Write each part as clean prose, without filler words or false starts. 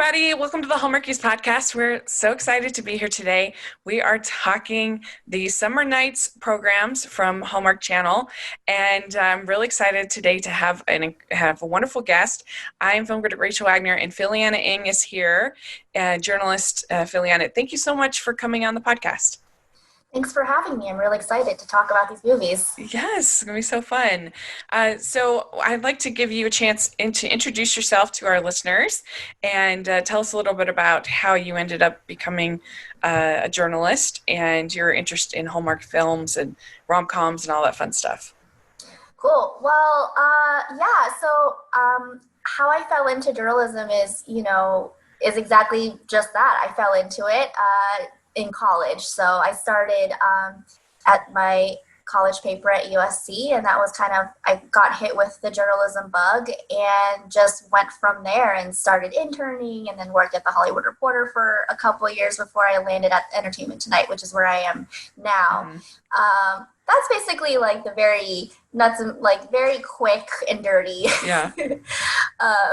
everybody. Welcome to the Hallmarkies Podcast. We're so excited to be here today. We are talking the Summer Nights programs from Hallmark Channel, and I'm really excited today to have a wonderful guest. I'm film critic Rachel Wagner, and Philiana Ng is here, journalist Philiana. Thank you so much for coming on the podcast. Thanks for having me. I'm really excited to talk about these movies. Yes, it's going to be so fun. So I'd like to give you a chance to introduce yourself to our listeners and tell us a little bit about how you ended up becoming a journalist and your interest in Hallmark films and rom-coms and all that fun stuff. Cool. Well, how I fell into journalism is exactly just that. I fell into it in college. So I started at my college paper at USC, and that was I got hit with the journalism bug and just went from there and started interning and then worked at the Hollywood Reporter for a couple of years before I landed at Entertainment Tonight, which is where I am now. Mm-hmm. That's basically like the very nuts and like very quick and dirty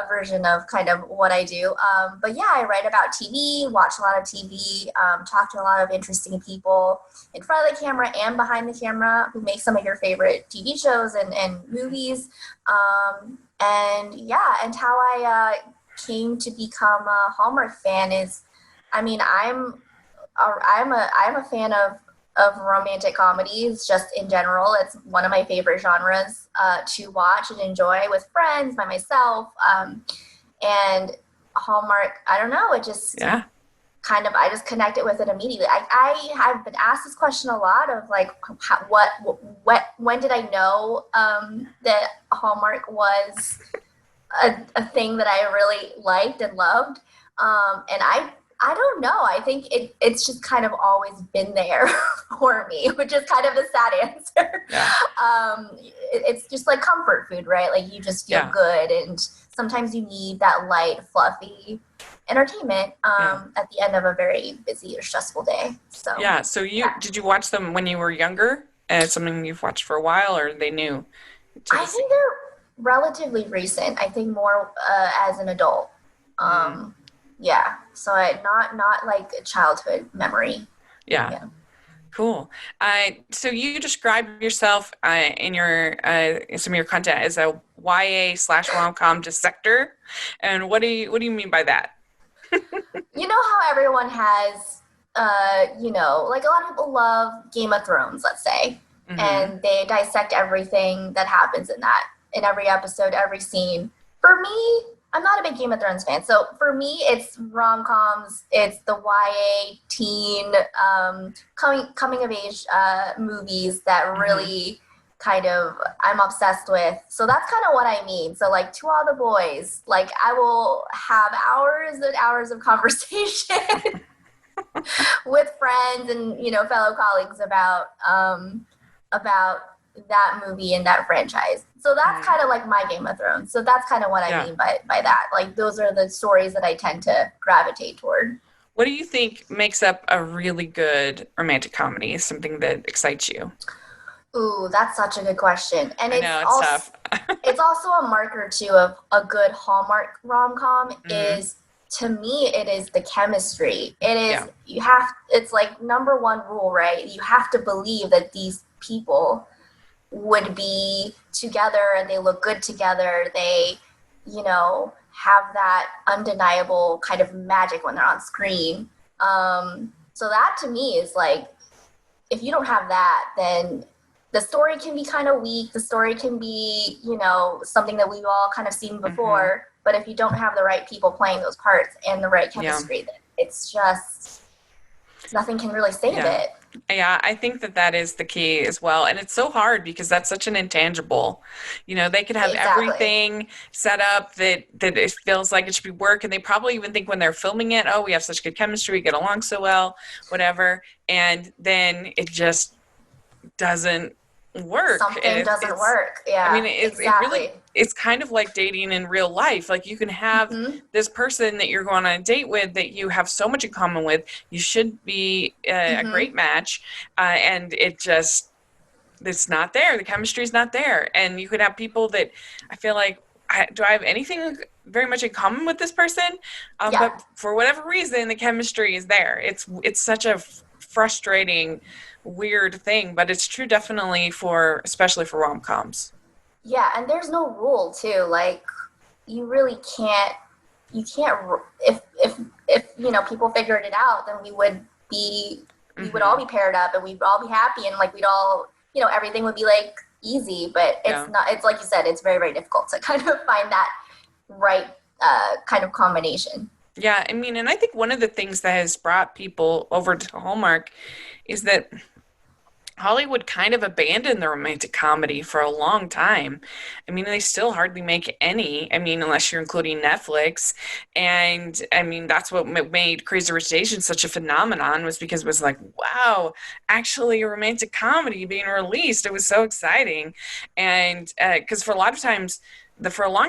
version of kind of what I do. But yeah, I write about TV, watch a lot of TV, talk to a lot of interesting people in front of the camera and behind the camera who make some of your favorite TV shows and movies. And how I came to become a Hallmark fan is, I'm a fan of romantic comedies just in general. It's one of my favorite genres to watch and enjoy with friends, by myself. And Hallmark, I don't know, it just I just connected with it immediately. I have been asked this question a lot of like, when did I know that Hallmark was a thing that I really liked and loved? And I don't know. I think it's just kind of always been there for me, which is kind of the sad answer. Yeah. It's just like comfort food, right? Like you just feel good, and sometimes you need that light, fluffy entertainment at the end of a very busy or stressful day. So did you watch them when you were younger? Something you've watched for a while, or they new? I think they're relatively recent. I think more as an adult. Yeah, so not like a childhood memory. Yeah. Cool. So you describe yourself in your some of your content as a YA/rom-com dissector, and what do you mean by that? You know how everyone has, like a lot of people love Game of Thrones, let's say, and they dissect everything that happens in every episode, every scene. For me, I'm not a big Game of Thrones fan. So for me, it's rom-coms. It's the YA teen coming of age movies that really kind of I'm obsessed with. So that's kind of what I mean. So like To All the Boys, like I will have hours and hours of conversation with friends and fellow colleagues about that movie and that franchise. So that's kind of like my Game of Thrones. So that's kind of what I mean by that. Like those are the stories that I tend to gravitate toward. What do you think makes up a really good romantic comedy? Something that excites you? Ooh, that's such a good question. And it's tough. It's also a marker too of a good Hallmark rom-com is, to me, it is the chemistry. It is, it's like number one rule, right? You have to believe that these people would be together and they look good together. They, have that undeniable kind of magic when they're on screen. So that to me is like, if you don't have that, then the story can be kind of weak. The story can be, something that we've all kind of seen before. But if you don't have the right people playing those parts and the right chemistry, then it's just, nothing can really save it. Yeah, I think that is the key as well. And it's so hard because that's such an intangible. They could have everything set up that it feels like it should be work. And they probably even think when they're filming it, oh, we have such good chemistry, we get along so well, whatever. And then it just doesn't work. Something doesn't work. Yeah. I mean, it really, it's kind of like dating in real life. Like you can have this person that you're going on a date with that you have so much in common with. You should be a great match. And it's not there. The chemistry's not there. And you could have people that I feel like do I have anything very much in common with this person? But for whatever reason, the chemistry is there. It's such a frustrating, weird thing, but it's true definitely especially for rom-coms. Yeah, and there's no rule too. Like, you really can't. If people figured it out, then we would all be paired up, and we'd all be happy, and like we'd all, everything would be like easy. But it's not. It's like you said, it's very, very difficult to kind of find that right kind of combination. Yeah, I mean, and I think one of the things that has brought people over to Hallmark is that Hollywood kind of abandoned the romantic comedy for a long time. I mean, they still hardly make any. I mean, unless you're including Netflix. And I mean, that's what made Crazy Rich Asians such a phenomenon, was because it was like, wow, actually a romantic comedy being released. It was so exciting. And because for a long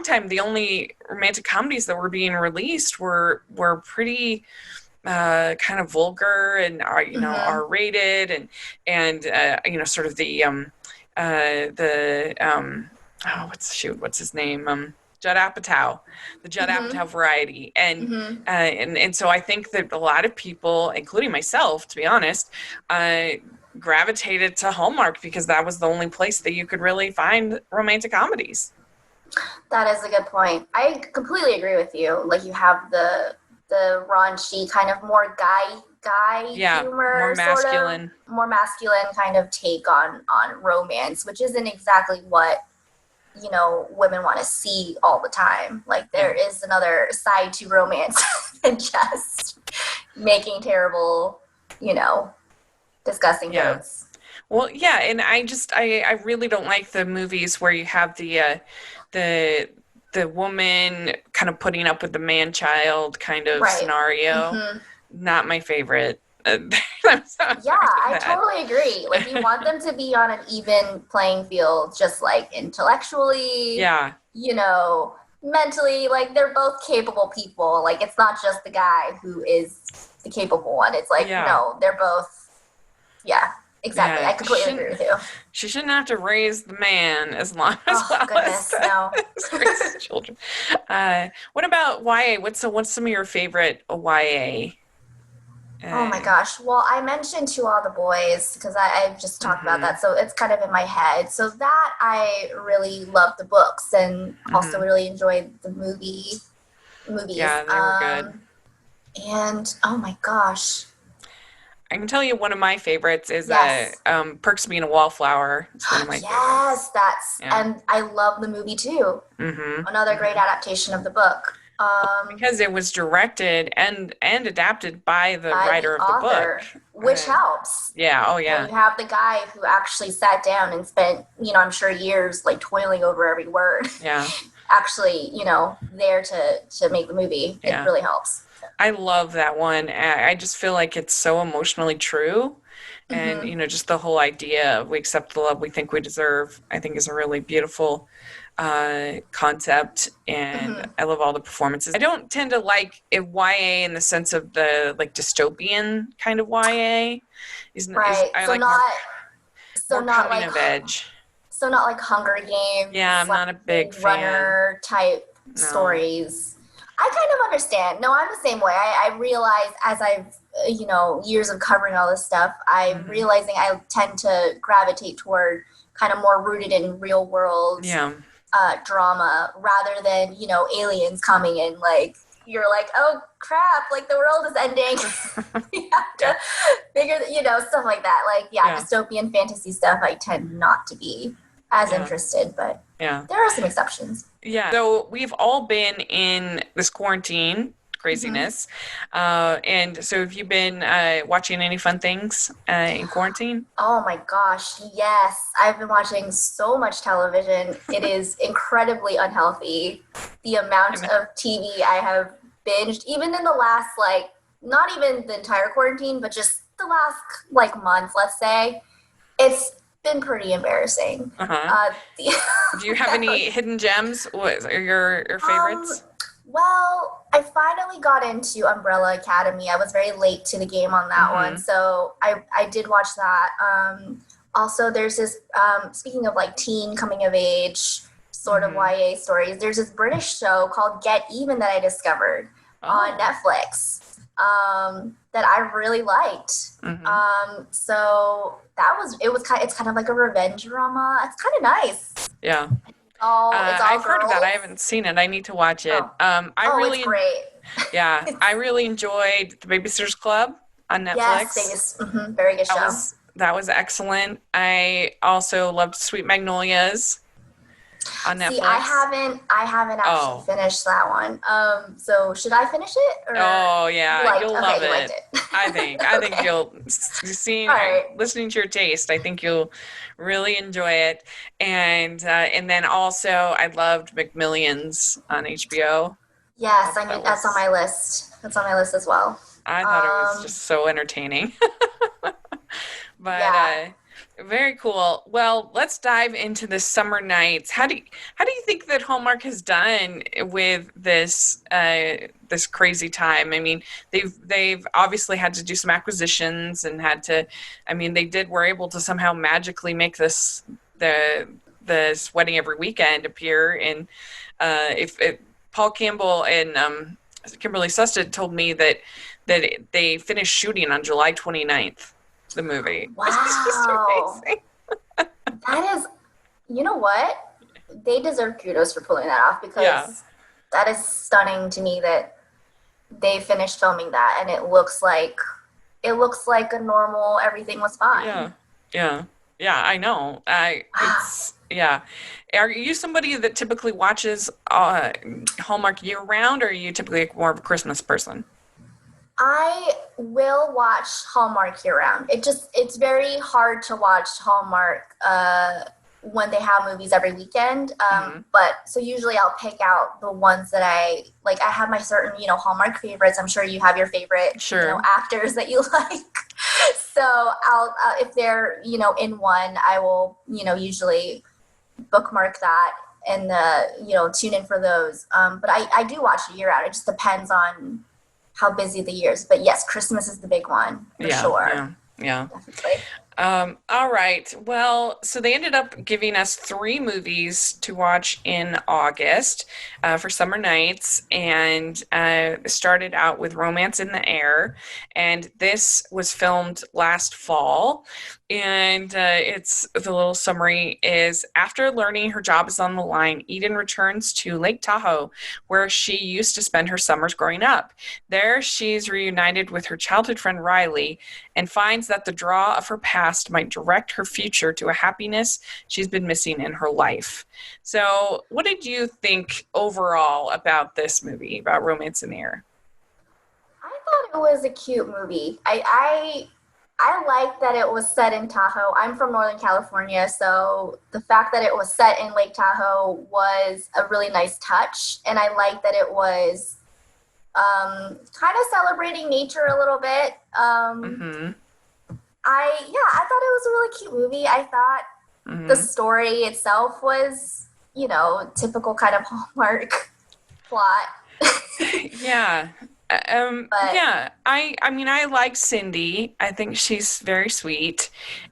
time, the only romantic comedies that were being released were pretty kind of vulgar and R-rated and sort of the what's his name, Judd Apatow, the Judd Apatow variety, and so I think that a lot of people, including myself, to be honest, gravitated to Hallmark because that was the only place that you could really find romantic comedies. That is a good point. I completely agree with you. Like, you have the raunchy kind of more guy humor, more masculine kind of take on romance, which isn't exactly what women want to see all the time. Like, there is another side to romance than just making terrible, disgusting jokes. Well, yeah, and I really don't like the movies where you have the woman kind of putting up with the man-child kind of scenario. Not my favorite. I totally agree. Like, you want them to be on an even playing field, just like intellectually, mentally. Like, they're both capable people. Like, it's not just the guy who is the capable one. It's like, no, they're both, exactly. I completely agree with you. She shouldn't have to raise the man as long as raise children. What about YA? What's some of your favorite YA? Oh my gosh. Well, I mentioned To All the Boys because I just talked about that. So it's kind of in my head. So that I really loved the books and also really enjoyed the movies. Yeah, they were good. And oh my gosh. I can tell you one of my favorites is Perks of Being a Wallflower. It's one of my favorites. And I love the movie too. Another great adaptation of the book. Because it was directed and adapted by the writer of the book. Which helps. Yeah, oh yeah. And you have the guy who actually sat down and spent, I'm sure years like toiling over every word. Yeah. Actually, there to make the movie. It really helps. I love that one. I just feel like it's so emotionally true. And, just the whole idea of we accept the love we think we deserve, I think is a really beautiful concept. And I love all the performances. I don't tend to like YA in the sense of the like dystopian kind of YA. Not coming of age. So not like Hunger Games. Yeah, I'm not a big runner type stories. I kind of understand. No, I'm the same way. I realize as I've, years of covering all this stuff, I'm realizing I tend to gravitate toward kind of more rooted in real world drama rather than, aliens coming in. Like, you're like, oh crap, like the world is ending. You have to figure that, stuff like that. Like, dystopian fantasy stuff, I tend not to be as interested, but there are some exceptions. Yeah. So we've all been in this quarantine craziness. And so have you been watching any fun things in quarantine? Oh my gosh, yes. I've been watching so much television. It is incredibly unhealthy. The amount of TV I have binged, even in the last, not even the entire quarantine, but just the last, month, let's say, it's been pretty embarrassing. Do you have any hidden gems? What are your favorites? Well, I finally got into Umbrella Academy. I was very late to the game on that one, so I did watch that. Also, there's this, speaking of teen coming of age sort of YA stories. There's this British show called Get Even that I discovered on Netflix that I really liked. So it's kind of like a revenge drama. It's kind of nice. Yeah. It's all I've heard of that. I girls. haven't seen it. I need to watch it. It's great. Yeah, I really enjoyed The Babysitter's Club on Netflix. Yes, very good show. That was excellent. I also loved Sweet Magnolias on Netflix. See, I haven't actually finished that one. So should I finish it? Or you'll love it. Liked it. I think you'll listening to your taste. I think you'll really enjoy it. And then also I loved Mcmillions on HBO. Yes, that's on my list. That's on my list as well. I thought it was just so entertaining. But very cool. Well, let's dive into the summer nights. How do you think that Hallmark has done with this this crazy time? I mean, they've obviously had to do some acquisitions and were able to somehow magically make this Wedding Every Weekend appear in Paul Campbell and Kimberly Susted told me that they finished shooting on July 29th. The movie. Wow. It's just amazing. That is, you know what? They deserve kudos for pulling that off because that is stunning to me that they finished filming that and it looks like a normal, everything was fine. Yeah, I know. Are you somebody that typically watches Hallmark year round, or are you typically more of a Christmas person? I will watch Hallmark year round. It's very hard to watch Hallmark when they have movies every weekend. But so usually I'll pick out the ones that I like. I have my certain, Hallmark favorites. I'm sure you have your favorite, actors that you like. So I'll if they're, in one, I will, usually bookmark that and tune in for those. But I do watch it year round. It just depends on how busy the year is. But yes, Christmas is the big one for sure. Yeah. Definitely. All right. Well, so they ended up giving us 3 movies to watch in August for summer nights, and started out with Romance in the Air, and this was filmed last fall. And it's the little summary is: after learning her job is on the line, Eden returns to Lake Tahoe, where she used to spend her summers growing up. There, she's reunited with her childhood friend Riley and finds that the draw of her past might direct her future to a happiness she's been missing in her life. So, what did you think overall about this movie, about Romance in the Air? I thought it was a cute movie. I like that it was set in Tahoe. I'm from Northern California, so the fact that it was set in Lake Tahoe was a really nice touch. And I like that it was kind of celebrating nature a little bit. I thought it was a really cute movie. I thought the story itself was, typical kind of Hallmark plot. I like Cindy. I think she's very sweet,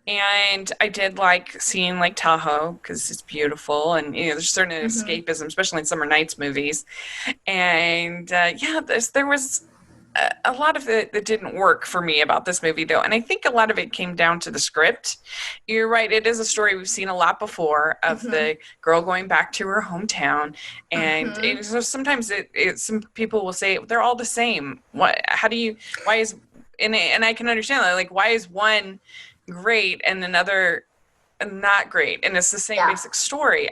and I did like seeing Lake Tahoe because it's beautiful, and there's certain escapism, especially in summer nights movies. And there was a lot of it that didn't work for me about this movie, though, and I think a lot of it came down to the script. You're right; it is a story we've seen a lot before of the girl going back to her hometown, and so sometimes some people will say they're all the same. Why is and I can understand that. Like, why is one great and another not great? And it's the same basic story.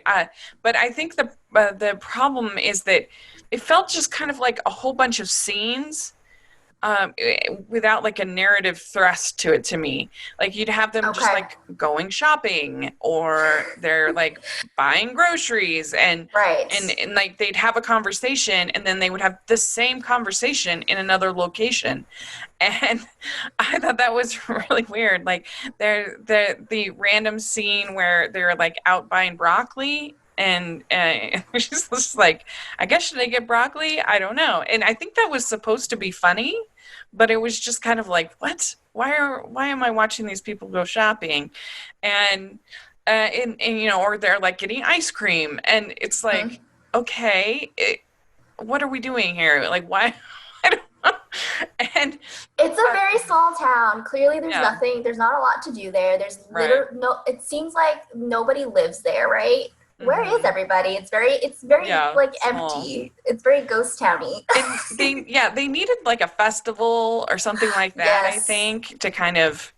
But I think the problem is that it felt just kind of like a whole bunch of scenes. Without like a narrative thrust to it to me. Like you'd have them just like going shopping, or they're like buying groceries and like they'd have a conversation and then they would have the same conversation in another location. And I thought that was really weird. Like the random scene where they're like out buying broccoli, and she's just like, I guess, should I get broccoli? I don't know. And I think that was supposed to be funny, but it was just kind of like, what? Why am I watching these people go shopping? And and or they're like getting ice cream, and it's like, okay, what are we doing here? Like, why? I don't know. And it's a very small town. Clearly, there's Yeah. nothing. There's not a lot to do there. There's Right. it seems like nobody lives there, right? Where is Mhm. everybody? It's very Yeah, like small. empty. It's very ghost towny. And they needed like a festival or something like that, I Yes. think, to kind of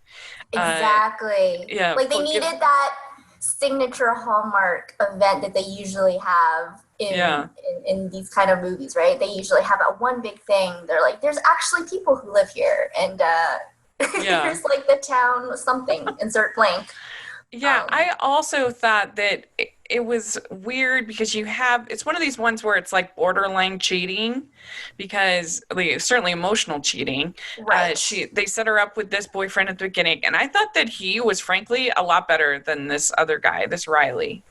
Exactly. yeah, Like they give needed that signature Hallmark event that they usually have Yeah. in these kind of movies, right? They usually have that one big thing. They're like, there's actually people who live here, and Yeah. here's like the town something. Insert blank. Yeah, I also thought that it was weird because it's one of these ones where it's like borderline cheating because like, certainly emotional cheating. Right. They set her up with this boyfriend at the beginning, and I thought that he was frankly a lot better than this other guy, this Riley.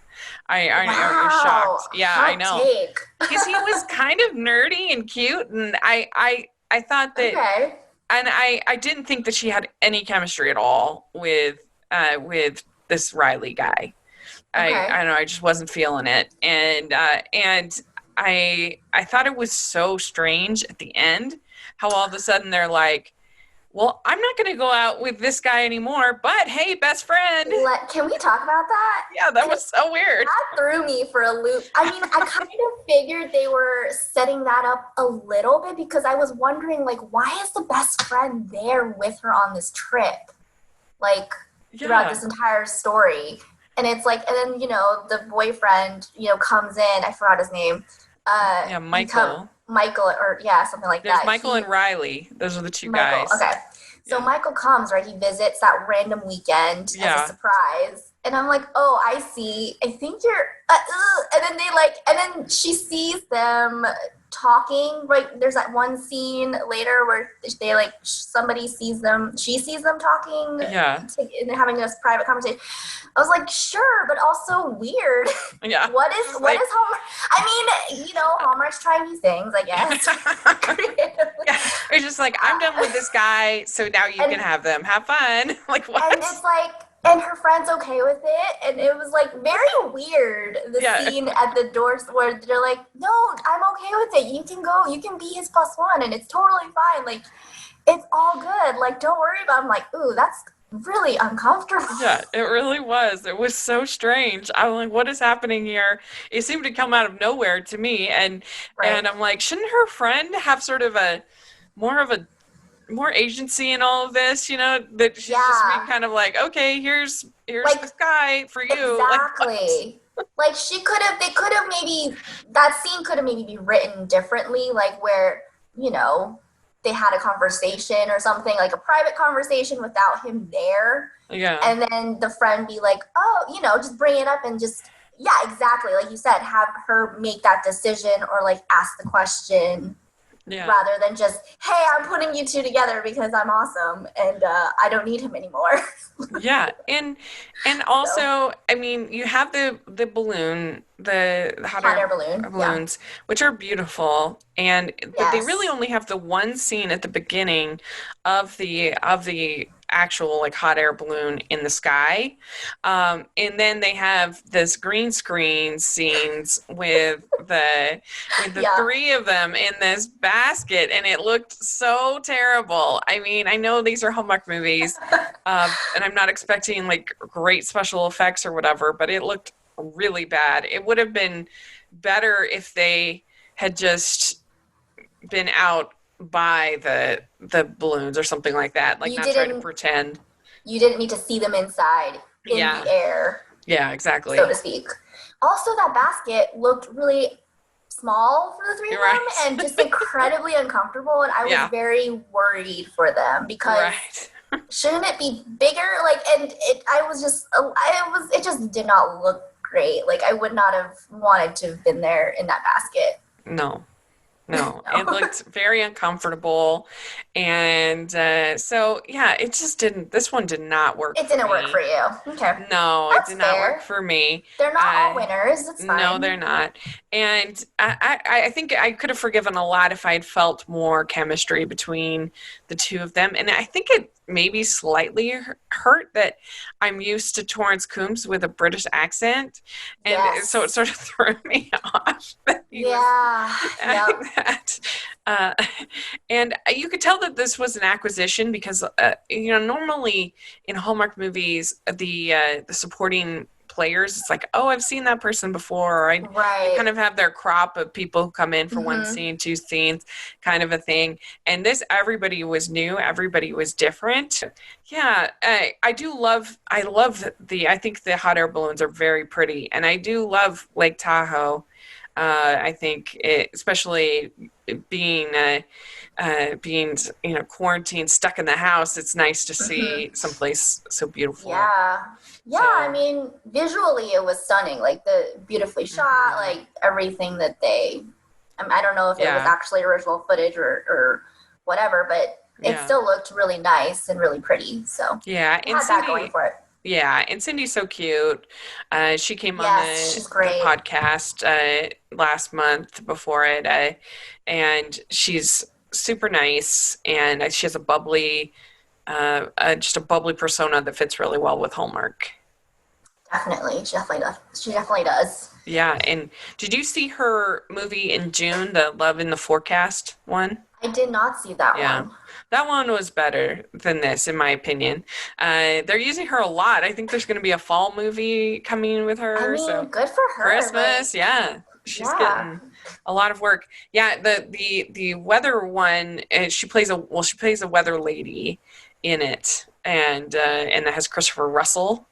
I was shocked. Yeah, I know. Take. Because he was kind of nerdy and cute, and I thought that, Okay. and I didn't think that she had any chemistry at all with this Riley guy. Okay. I don't know. I just wasn't feeling it, and I thought it was so strange at the end how all of a sudden they're like, well, I'm not going to go out with this guy anymore, but hey, best friend. Can we talk about that? Yeah, that was so weird. That threw me for a loop. I mean, I kind of figured they were setting that up a little bit because I was wondering, like, why is the best friend there with her on this trip? Like, throughout this entire story. And it's like, and then, the boyfriend, comes in, I forgot his name. Michael. Something like There's that. Michael and Riley. Those are the two Michael, guys. okay. So Michael comes, right? He visits that random weekend as a surprise. And I'm like, oh, I see. I think you're, and then she sees them talking, right? There's that one scene later where they she sees them talking and having this private conversation. I was like, sure, but also weird. Yeah. What is Hallmark? I mean, Hallmark's trying new things, I guess. Yeah. It's just like, I'm done with this guy, so now you can have them. Have fun. Like, what? And it's like, and her friend's okay with it, and it was like very weird, the scene at the door where they're like, no, I'm okay with it, you can go, you can be his plus one, and it's totally fine, like, it's all good, like, don't worry about it. I'm like, ooh, that's really uncomfortable. Yeah, it really was. It was so strange. I'm like, what is happening here? It seemed to come out of nowhere to me, and I'm like, shouldn't her friend have sort of more agency in all of this, that she's just being kind of like, okay, here's like, this guy for you. Exactly. Like they could have maybe, that scene could have maybe be written differently, like where, they had a conversation or something, like a private conversation without him there. Yeah. And then the friend be like, oh, just bring it up and just, yeah, exactly. Like you said, have her make that decision or like ask the question. Yeah. Rather than just, hey, I'm putting you two together because I'm awesome and I don't need him anymore. Yeah, and also, I mean, you have the balloon, the hot air balloons, which are beautiful, but they really only have the one scene at the beginning of the actual like hot air balloon in the sky, and then they have this green screen scenes with the three of them in this basket, and it looked so terrible. I mean, I know these are Hallmark movies, and I'm not expecting like great special effects or whatever, but it looked really bad. It would have been better if they had just been out by the balloons or something like that, like not try to pretend. You didn't need to see them inside in the air. Yeah, exactly. So to speak. Also, that basket looked really small for the three of them and just incredibly uncomfortable, and I was very worried for them because shouldn't it be bigger? Like, and it just did not look great. Like, I would not have wanted to have been there in that basket. No, it looked very uncomfortable, and so it just didn't. This one did not work. It didn't work for you. Okay. No, it did not work for me. They're not all winners. It's fine. No, they're not. And I think I could have forgiven a lot if I had felt more chemistry between the two of them. And I think maybe slightly hurt that I'm used to Torrance Coombs with a British accent, and so it sort of threw me off. That he was that. And you could tell that this was an acquisition because normally in Hallmark movies the supporting players, it's like, oh, I've seen that person before, or they kind of have their crop of people who come in for one scene, two scenes, kind of a thing. And this, everybody was new, everybody was different. Yeah, I think the hot air balloons are very pretty, and I do love Lake Tahoe. I think especially being quarantined, stuck in the house, it's nice to see someplace so beautiful. I mean, visually it was stunning, like the beautifully shot, like everything that I don't know if it was actually original footage or whatever, but it still looked really nice and really pretty. So and had that going for it. Yeah, and Cindy's so cute. She came on the podcast last month before it, and she's super nice, and she has a bubbly, just a bubbly persona that fits really well with Hallmark. Definitely, she definitely does. Yeah, and did you see her movie in June, the Love in the Forecast one? I did not see that one. That one was better than this, in my opinion. They're using her a lot. I think there's going to be a fall movie coming with her. I mean, so good for her. Christmas, she's getting a lot of work. Yeah, the weather one, she plays a weather lady in it, and it has Christopher Russell,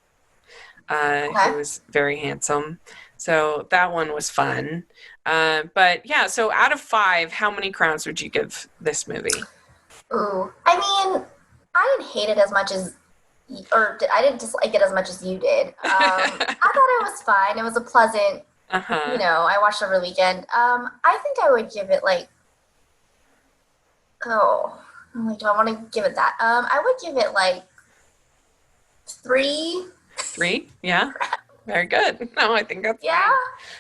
who is very handsome. So that one was fun. But yeah, so out of 5, how many crowns would you give this movie? Ooh, I mean, I didn't hate it as much as, I didn't dislike it as much as you did. I thought it was fine. It was a pleasant, I watched it over the weekend. I think I would give it do I want to give it that? I would give it 3. 3? Yeah. Very good. No, I think that's fine.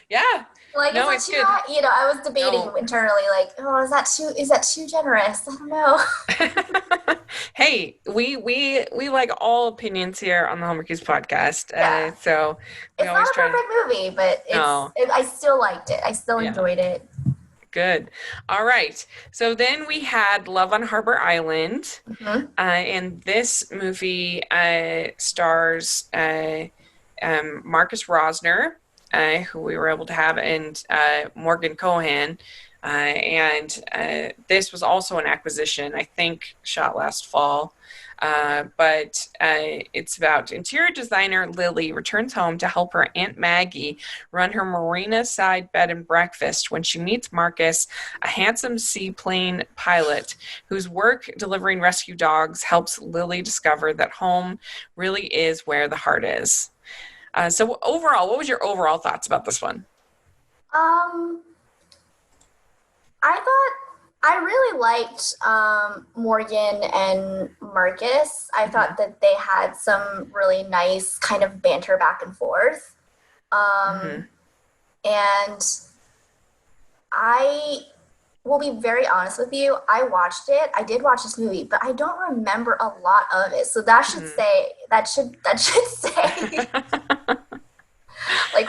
Yeah. No, it's good. I was debating internally, is that too generous? I don't know. Hey, we like all opinions here on the Hallmarkies podcast. So it's not a perfect movie, but I still liked it. I still enjoyed it. Good. All right. So then we had Love on Harbor Island, and this movie stars Marcus Rosner, who we were able to have, and Morgan Cohan. And this was also an acquisition, I think, shot last fall. But it's about interior designer Lily returns home to help her Aunt Maggie run her marina side bed and breakfast when she meets Marcus, a handsome seaplane pilot whose work delivering rescue dogs helps Lily discover that home really is where the heart is. So overall, what was your overall thoughts about this one? I really liked Morgan and Marcus. I thought that they had some really nice kind of banter back and forth. And I will be very honest with you. I did watch this movie, but I don't remember a lot of it. So that should say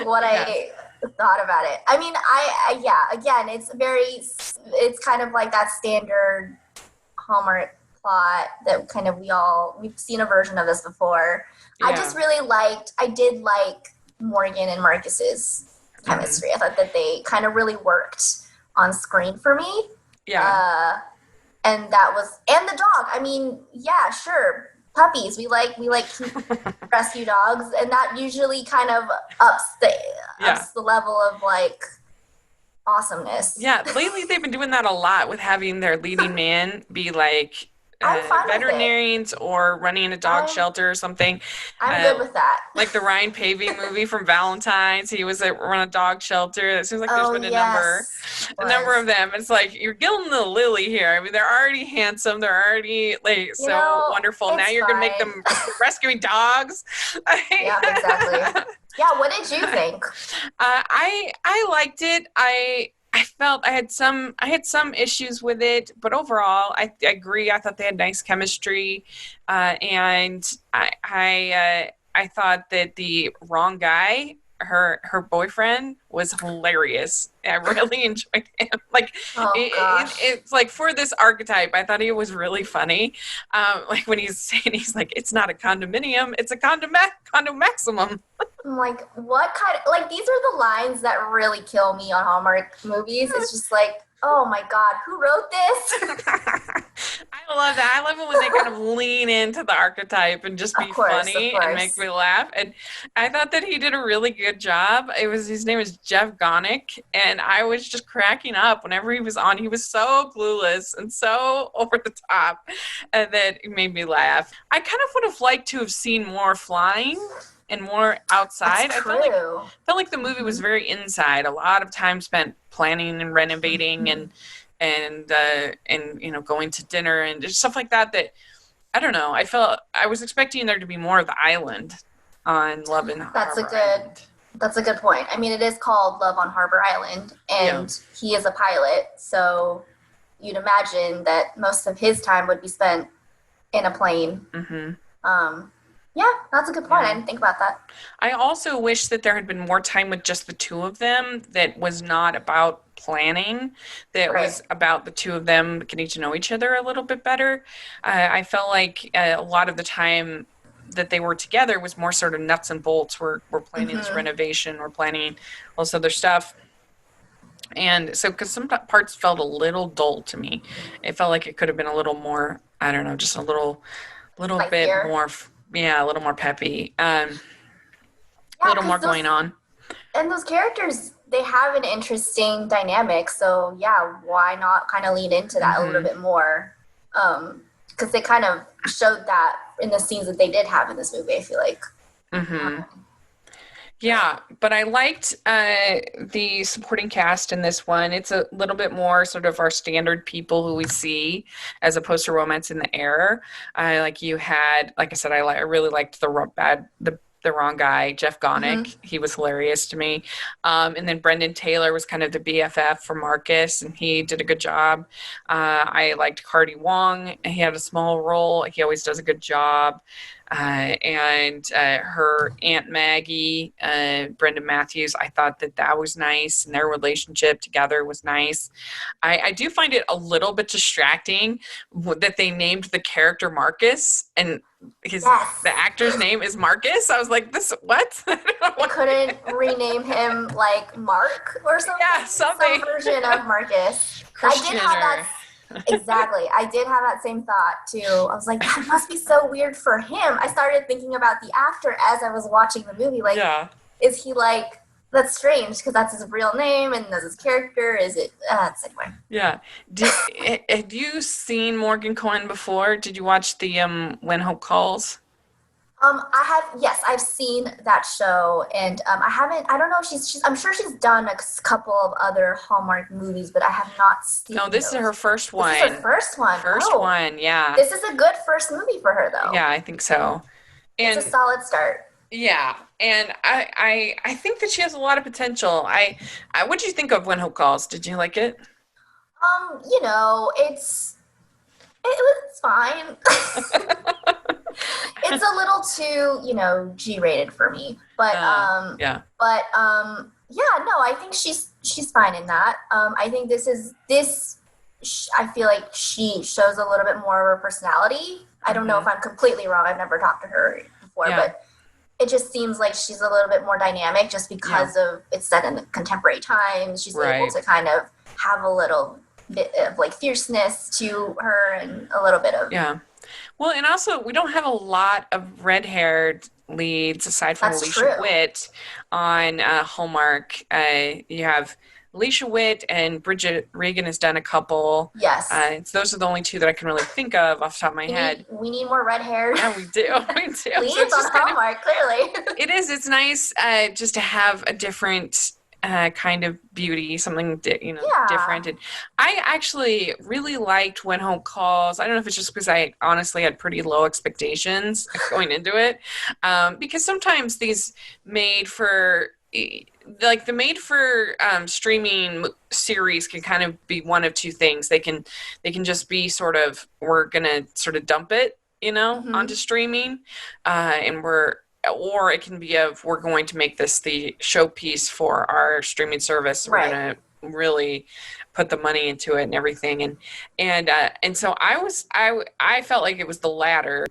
what I thought about it. I mean, again, it's kind of like that standard Hallmark plot that kind of we've seen a version of this before. I did like Morgan and Marcus's chemistry. I thought that they kind of really worked on screen for me. And the dog. I mean, sure. Puppies. We like rescue dogs, and that usually kind of ups the level of awesomeness. Yeah, lately they've been doing that a lot with having their leading man be veterinarians or running a dog shelter or something. I'm good with that. Like the Ryan Pavey movie from Valentine's, he was run a dog shelter. It seems like there's been a number of them. It's like you're gilding the lily here. I mean, they're already handsome. They're already wonderful. Now you're gonna make them rescuing dogs. Yeah, exactly. Yeah, what did you think? I liked it. felt I had some issues with it, but overall, I agree. I thought they had nice chemistry, and I thought that the wrong guy, her boyfriend, was hilarious. I really enjoyed him. Like, Oh gosh. it's like for this archetype, I thought he was really funny. Like when he's saying, he's like, it's not a condominium, it's a condo maximum. I'm like, what kind of, like, these are the lines that really kill me on Hallmark movies. It's just like, oh my God, who wrote this? I love that. I love it when they kind of lean into the archetype and just be funny and make me laugh. And I thought that he did a really good job. His name is Jeff Gonick, and I was just cracking up whenever he was on. He was so clueless and so over the top, and that it made me laugh. I kind of would have liked to have seen more flying and more outside. That's true. I felt like the movie was very inside. A lot of time spent planning and renovating and going to dinner and just stuff like that. That I don't know. I was expecting there to be more of the island on Love and Harbor Island. That's a good point. I mean, it is called Love on Harbor Island, and he is a pilot, so you'd imagine that most of his time would be spent in a plane. Mm-hmm. Yeah, that's a good point. I didn't think about that. I also wish that there had been more time with just the two of them that was not about planning, that was about the two of them getting to know each other a little bit better. I felt like a lot of the time that they were together was more sort of nuts and bolts. We're planning this renovation, we're planning all this other stuff. And so, because some parts felt a little dull to me, it felt like it could have been a little more, I don't know, just a little bit more... Yeah, a little more peppy. A little more going on. And those characters, they have an interesting dynamic. So, yeah, why not kind of lean into that a little bit more? Because they kind of showed that in the scenes that they did have in this movie, I feel like. Yeah, but I liked the supporting cast in this one. It's a little bit more sort of our standard people who we see, as opposed to Romance in the Air. Like I said, I really liked the wrong guy, Jeff Gonick. He was hilarious to me. And then Brendan Taylor was kind of the BFF for Marcus, and he did a good job. I liked Cardi Wong. He had a small role. He always does a good job. And her Aunt Maggie, Brenda Matthews, I thought that was nice, and their relationship together was nice. I do find it a little bit distracting that they named the character Marcus, and the actor's name is Marcus. I was like, this what? They couldn't rename him like Mark or something? Yeah, something. Some version of Marcus. I did have that. Exactly. I did have that same thought too. I was like, that must be so weird for him. I started thinking about the actor as I was watching the movie. Like, is he like, that's strange because that's his real name and that's his character. Is it? Anyway. Yeah. Have you seen Morgan Cohen before? Did you watch the When Hope Calls? I have, yes, I've seen that show, and I don't know if I'm sure she's done a couple of other Hallmark movies, but I have not seen No, this is her first one. This is her first one? First one, yeah. This is a good first movie for her, though. Yeah, I think so. And it's a solid start. Yeah, and I think that she has a lot of potential. What did you think of When Hope Calls? Did you like it? It was fine. It's a little too, G-rated for me. But I think she's fine in that. I think I feel like she shows a little bit more of her personality. I don't know if I'm completely wrong. I've never talked to her before, but it just seems like she's a little bit more dynamic just because of it's set in the contemporary times. She's able to kind of have a little bit of like fierceness to her and a little bit of well, and also we don't have a lot of red-haired leads aside from Alicia Witt on Hallmark. You have Alicia Witt, and Bridget Regan has done a couple. Yes. Those are the only two that I can really think of off the top of my head. We need more red hair. Yeah, we do. We do. Leads on Hallmark, clearly. It is. It's nice just to have a different kind of beauty, something different. And I actually really liked When Hope Calls. I don't know if it's just because I honestly had pretty low expectations going into it, because sometimes these made for like the made for streaming series can kind of be one of two things. They can just be sort of, we're gonna sort of dump it, onto streaming, or it can be we're going to make this the showpiece for our streaming service. We're gonna really put the money into it and everything, and so I felt like it was the latter.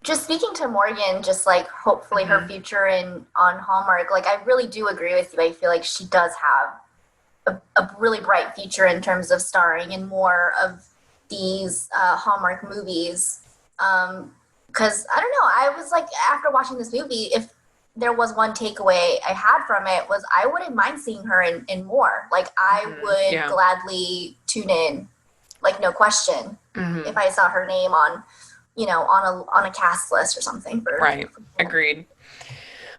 Just speaking to Morgan, just like hopefully her future on Hallmark, like I really do agree with you. I feel like she does have a really bright future in terms of starring in more of these Hallmark movies. Because I don't know, I was like, after watching this movie, if there was one takeaway I had from it, was I wouldn't mind seeing her in more. Like I would gladly tune in, like no question, if I saw her name on a cast list or something. Agreed.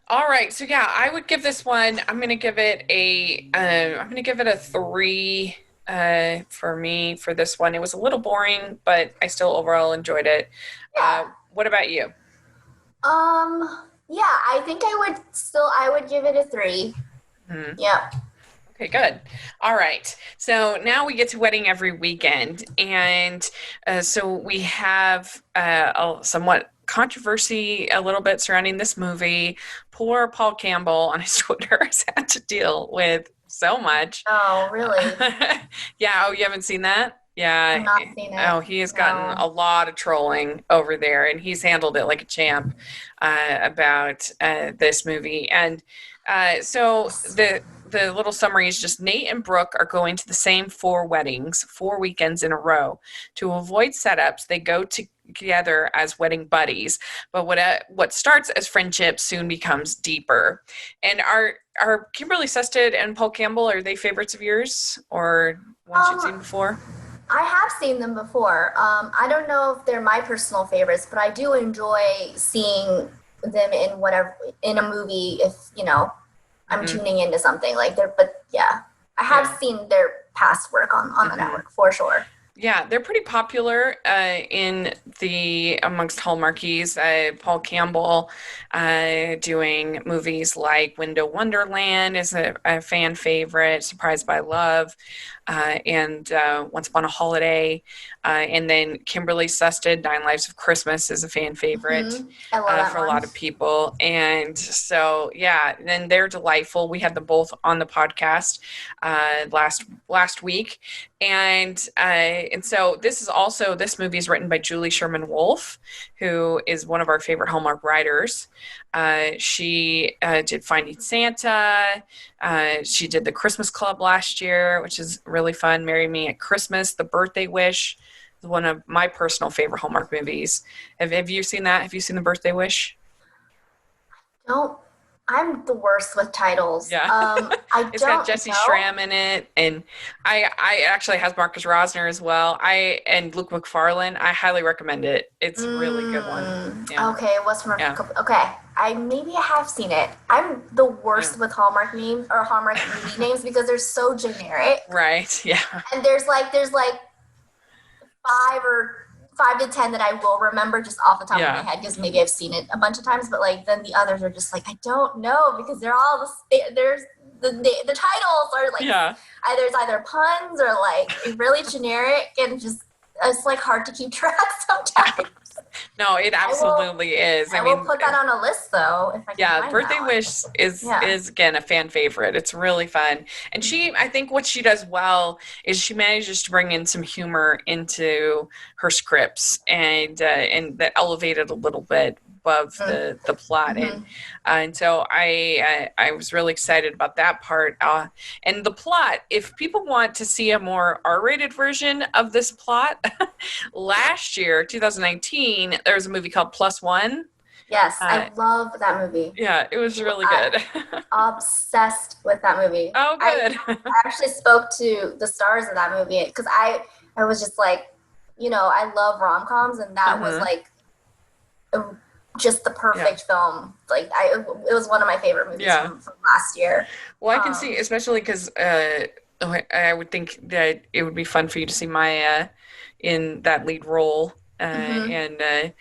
All right, so yeah, I would give this one. I'm gonna give it a 3 for me for this one. It was a little boring, but I still overall enjoyed it. Yeah. What about you? Yeah, I think I would give it a 3. Yeah. Okay, good. All right. So now we get to Wedding Every Weekend. And so we have a somewhat controversy a little bit surrounding this movie. Poor Paul Campbell on his Twitter has had to deal with so much. Oh, really? Yeah. Oh, you haven't seen that? Yeah. I've not seen it. Oh, he has gotten a lot of trolling over there, and he's handled it like a champ about this movie. And so the little summary is just Nate and Brooke are going to the same 4 weddings, 4 weekends in a row. To avoid setups, they go together as wedding buddies. But what starts as friendship soon becomes deeper. And are Kimberly Sested and Paul Campbell, are they favorites of yours, or ones you've seen before? I have seen them before. I don't know if they're my personal favorites, but I do enjoy seeing them in a movie if, I'm tuning into something like but yeah, I have seen their past work on the network for sure. Yeah, they're pretty popular amongst Hallmarkies. Paul Campbell doing movies like Window Wonderland is a fan favorite, Surprised by Love, and Once Upon a Holiday. And then Kimberly Sested, 9 Lives of Christmas is a fan favorite I love that for one. a lot of people. And so, yeah, then they're delightful. We had them both on the podcast last week. And so this movie is written by Julie Sherman Wolfe, who is one of our favorite Hallmark writers. She did Finding Santa. She did The Christmas Club last year, which is really fun. Marry Me at Christmas, The Birthday Wish, is one of my personal favorite Hallmark movies. Have you seen that? Have you seen The Birthday Wish? No, I'm the worst with titles. Yeah. It's got Jesse Schramm in it, and I actually has Marcus Rosner as well. And Luke McFarlane. I highly recommend it. It's a really good one. Yeah. Okay, what's from okay. I have seen it. I'm the worst with Hallmark names or Hallmark movie names because they're so generic. Right. Yeah. And there's like 5 to 10 that I will remember just off the top of my head because maybe I've seen it a bunch of times, but like then the others are just like I don't know because they're all the titles are like there's either puns or like really generic and just it's like hard to keep track sometimes. No, it absolutely is. I will put that on a list though. If I can find Birthday Wish is again a fan favorite. It's really fun, and I think what she does well is she manages to bring in some humor into her scripts and that elevate it a little bit above the plot, and so I was really excited about that part. And the plot, if people want to see a more R-rated version of this plot, last year, 2019, there was a movie called Plus One. Yes, I love that movie. Yeah, it was really good. Obsessed with that movie. Oh, good. I actually spoke to the stars of that movie because I was just like, I love rom-coms, and that was like just the perfect film. Like it was one of my favorite movies from last year. Well, I can see, especially because I would think that it would be fun for you to see Maya in that lead role. And then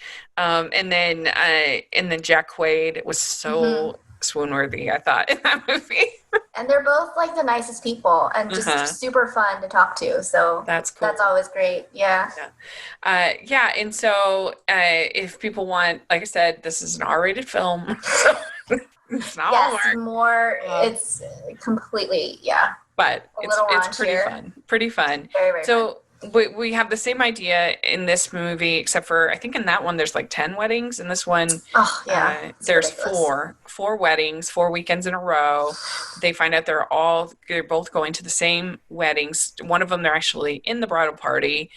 Jack Quaid was so swoon-worthy, I thought, in that movie. And they're both like the nicest people and just super fun to talk to. So that's cool. That's always great. Yeah. Yeah. And so if people want, like I said, this is an R-rated film. So it's not Yes, more. It's completely, yeah. But it's pretty fun. Very, very fun. We have the same idea in this movie, except for I think in that one there's like 10 weddings. In this one, there's four weddings, 4 weekends in a row. They find out they're both going to the same weddings. One of them they're actually in the bridal party,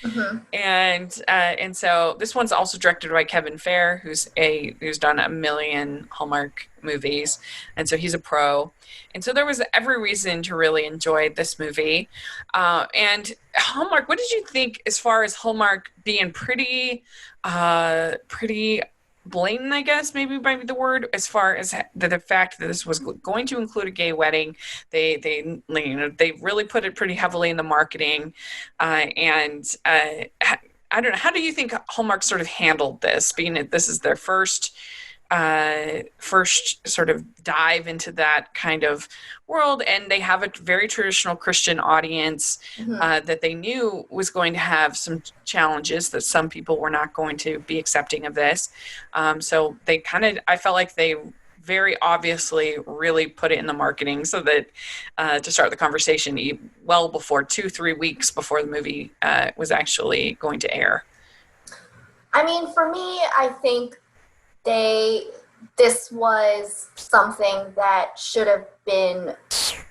and so this one's also directed by Kevin Fair, who's done a million Hallmark movies, and so he's a pro. And so there was every reason to really enjoy this movie. And Hallmark, what did you think as far as Hallmark being pretty blatant, I guess, maybe might be the word, as far as the fact that this was going to include a gay wedding? They really put it pretty heavily in the marketing. And I don't know, how do you think Hallmark sort of handled this, being that this is their first sort of dive into that kind of world, and they have a very traditional Christian audience that they knew was going to have some challenges, that some people were not going to be accepting of this. So they I felt like they very obviously really put it in the marketing so that to start the conversation well before 2-3 weeks before the movie was actually going to air. I mean, for me, I think this was something that should have been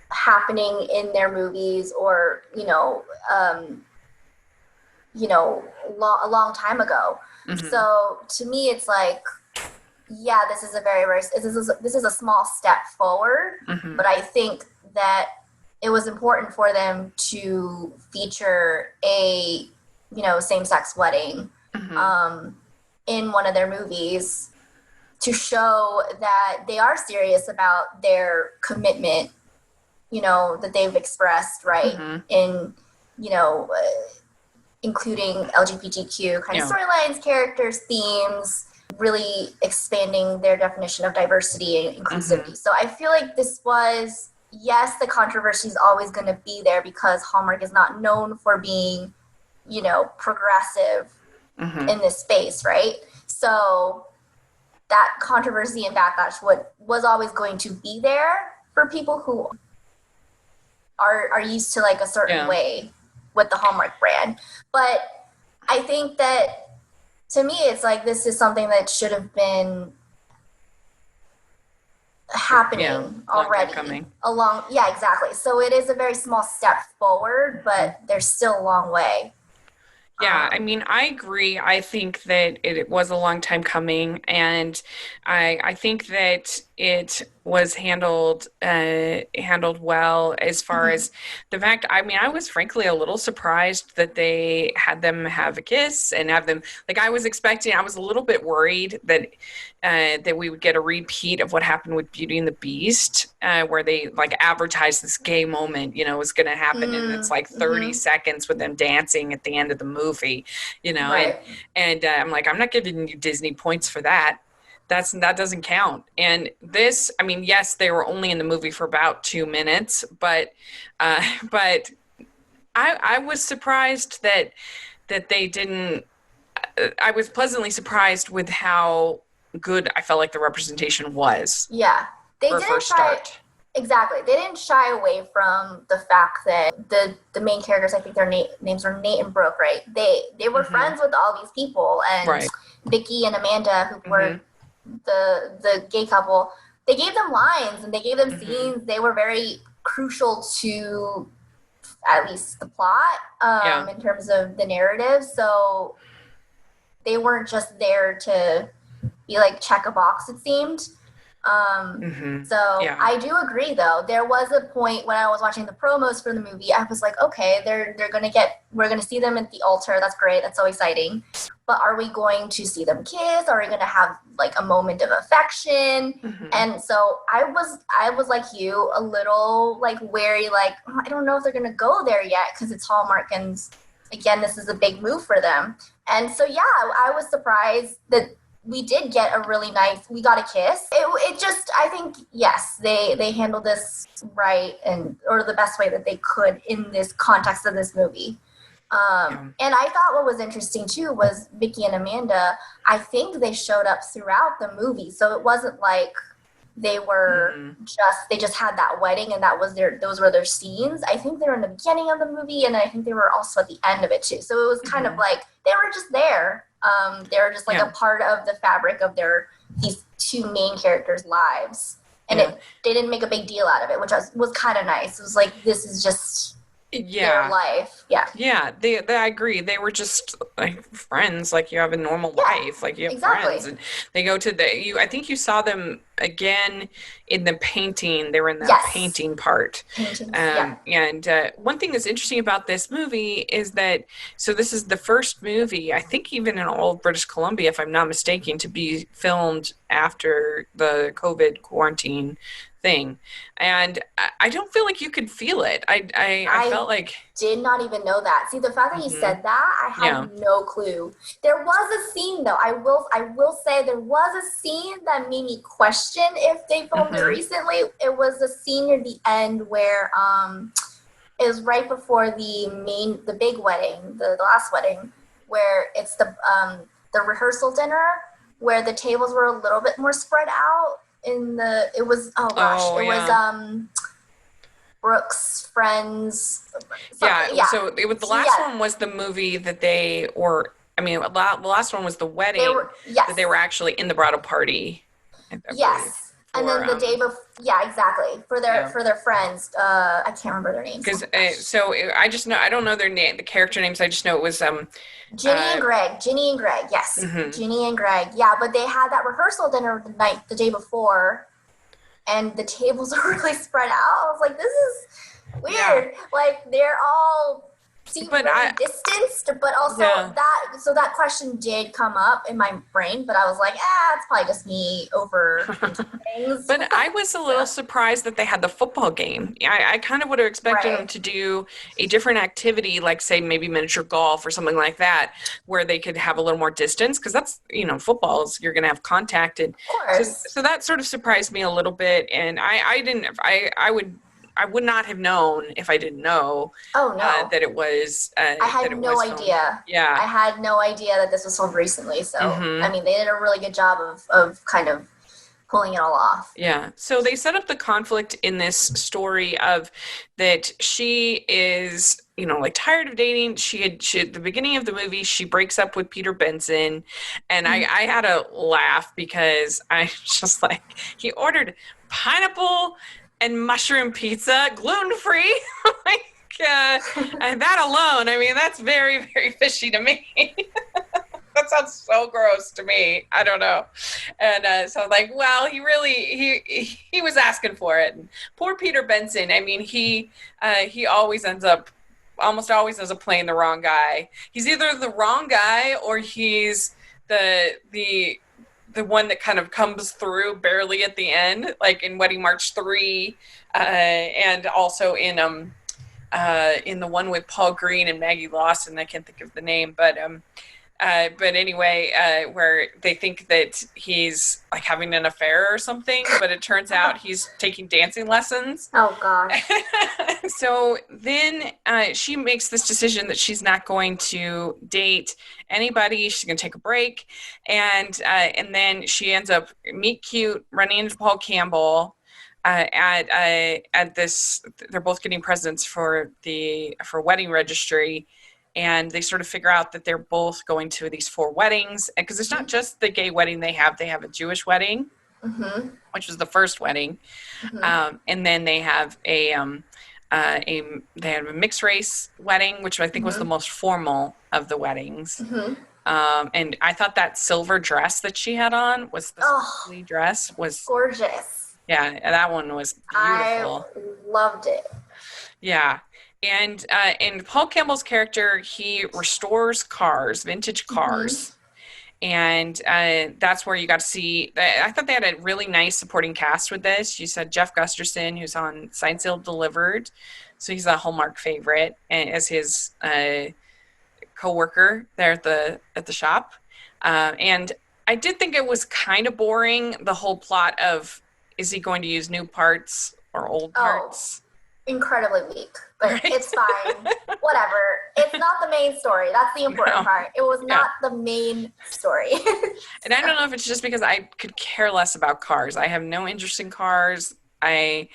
happening in their movies, or a long time ago. So to me, it's like, yeah, this is a small step forward, but I think that it was important for them to feature a same-sex wedding in one of their movies, to show that they are serious about their commitment, that they've expressed, right, in, including LGBTQ kind of storylines, characters, themes, really expanding their definition of diversity and inclusivity. So I feel like this was, yes, the controversy is always going to be there because Hallmark is not known for being, progressive in this space, right? So that controversy and backlash was always going to be there for people who are used to like a certain way with the Hallmark brand. But I think that, to me, it's like this is something that should have been happening already. Exactly. So it is a very small step forward, but there's still a long way. Yeah, I mean, I agree. I think that it was a long time coming, and I think that it was handled well as far as the fact. I mean, I was frankly a little surprised that they had them have a kiss and have them, like, I was a little bit worried that that we would get a repeat of what happened with Beauty and the Beast, where they like advertised this gay moment, was going to happen, and it's like 30 seconds with them dancing at the end of the movie, Right. and I'm like, I'm not giving you Disney points for that. That doesn't count. And this, I mean, yes, they were only in the movie for about 2 minutes, but I was surprised that they didn't. I was pleasantly surprised with how good I felt like the representation was. Yeah, they for a didn't first start. Exactly. They didn't shy away from the fact that the main characters, I think their names are Nate and Brooke, right? They were friends with all these people, and Vicky and Amanda, who were the gay couple, they gave them lines and they gave them scenes. They were very crucial to at least the plot in terms of the narrative. So they weren't just there to be like check a box, it seemed. I do agree, though. There was a point when I was watching the promos for the movie, I was like, okay, we're gonna see them at the altar. That's great. That's so exciting. But are we going to see them kiss? Are we gonna have like a moment of affection? And so I was like you, a little like wary, like, I don't know if they're gonna go there yet because it's Hallmark, and again, this is a big move for them. And so I was surprised that we did get a really nice, we got a kiss. It just, I think, yes, they handled this right, or the best way that they could in this context of this movie. And I thought what was interesting too was Vicky and Amanda, I think they showed up throughout the movie. So it wasn't like they were they just had that wedding and those were their scenes. I think they were in the beginning of the movie, and I think they were also at the end of it too. So it was kind of like they were just there. They were just like a part of the fabric of these two main characters' lives. And they didn't make a big deal out of it, which was kind of nice. It was like, this is just their life. Yeah, I agree. They were just like friends, like you have a normal life, like you have friends, and they go to I think you saw them again in the painting. They were in that painting part. And one thing that's interesting about this movie is that, so this is the first movie, I think even in all of British Columbia, if I'm not mistaken, to be filmed after the COVID quarantine thing. And I don't feel like you could feel it. I felt like, did not even know that. See, the fact that you said that, I had no clue. There was a scene though, I will say there was a scene that made me question if they filmed it recently. It was a scene near the end where it was right before the big wedding, the last wedding, where it's the rehearsal dinner where the tables were a little bit more spread out. It was Brooke's friends. So it was the last one was the movie that they were. I mean, the last one was the wedding that they were actually in the bradle party. Yes, and then the day before, exactly, for their friends. I can't remember their names. Because I just know, I don't know their name, the character names. I just know it was Ginny and Greg. Yes, Ginny and Greg. Yeah, but they had that rehearsal dinner the day before, and the tables were really spread out. I was like, this is weird. Like they're all seem very distanced, but also that question did come up in my brain, but I was like, it's probably just me over things. But I was a little surprised that they had the football game. I kind of would have expected them to do a different activity, like say maybe miniature golf or something like that, where they could have a little more distance, because that's, footballs, you're going to have contact. And so that sort of surprised me a little bit, and I would not have known if I didn't know that it was. I had no idea. Yeah. I had no idea that this was filmed recently. So, I mean, they did a really good job of kind of pulling it all off. Yeah. So they set up the conflict in this story of that she is, like tired of dating. She at the beginning of the movie, she breaks up with Peter Benson. And I had a laugh because I just like, he ordered pineapple and mushroom pizza, gluten-free. And that alone, I mean, that's very, very fishy to me. That sounds so gross to me. I don't know. And so I'm like, well, he was asking for it. And poor Peter Benson. I mean, he almost always ends up playing the wrong guy. He's either the wrong guy or he's the one that kind of comes through barely at the end, like in Wedding March 3, and also in the one with Paul Green and Maggie Lawson. I can't think of the name, but anyway, where they think that he's like having an affair or something, but it turns out he's taking dancing lessons. Oh God. So then she makes this decision that she's not going to date anybody. She's going to take a break. And then she ends up meet cute, running into Paul Campbell at this, they're both getting presents for wedding registry. And they sort of figure out that they're both going to these 4 weddings, because it's not just the gay wedding they have a Jewish wedding, which was the first wedding. And then they have a mixed race wedding, which I think was the most formal of the weddings. And I thought that silver dress that she had on was gorgeous. Yeah, that one was beautiful. I loved it. Yeah. And Paul Campbell's character, he restores cars, vintage cars. And that's where you got to see, I thought they had a really nice supporting cast with this. You said Jeff Gusterson, who's on Signed, Sealed, Delivered. So he's a Hallmark favorite, and as his co-worker there at the shop. And I did think it was kind of boring, the whole plot of, is he going to use new parts or old parts? Incredibly weak, but Right? it's fine. Whatever. It's not the main story. That's the important part. It was not the main story. And I don't know if it's just because I could care less about cars. I have no interest in cars. And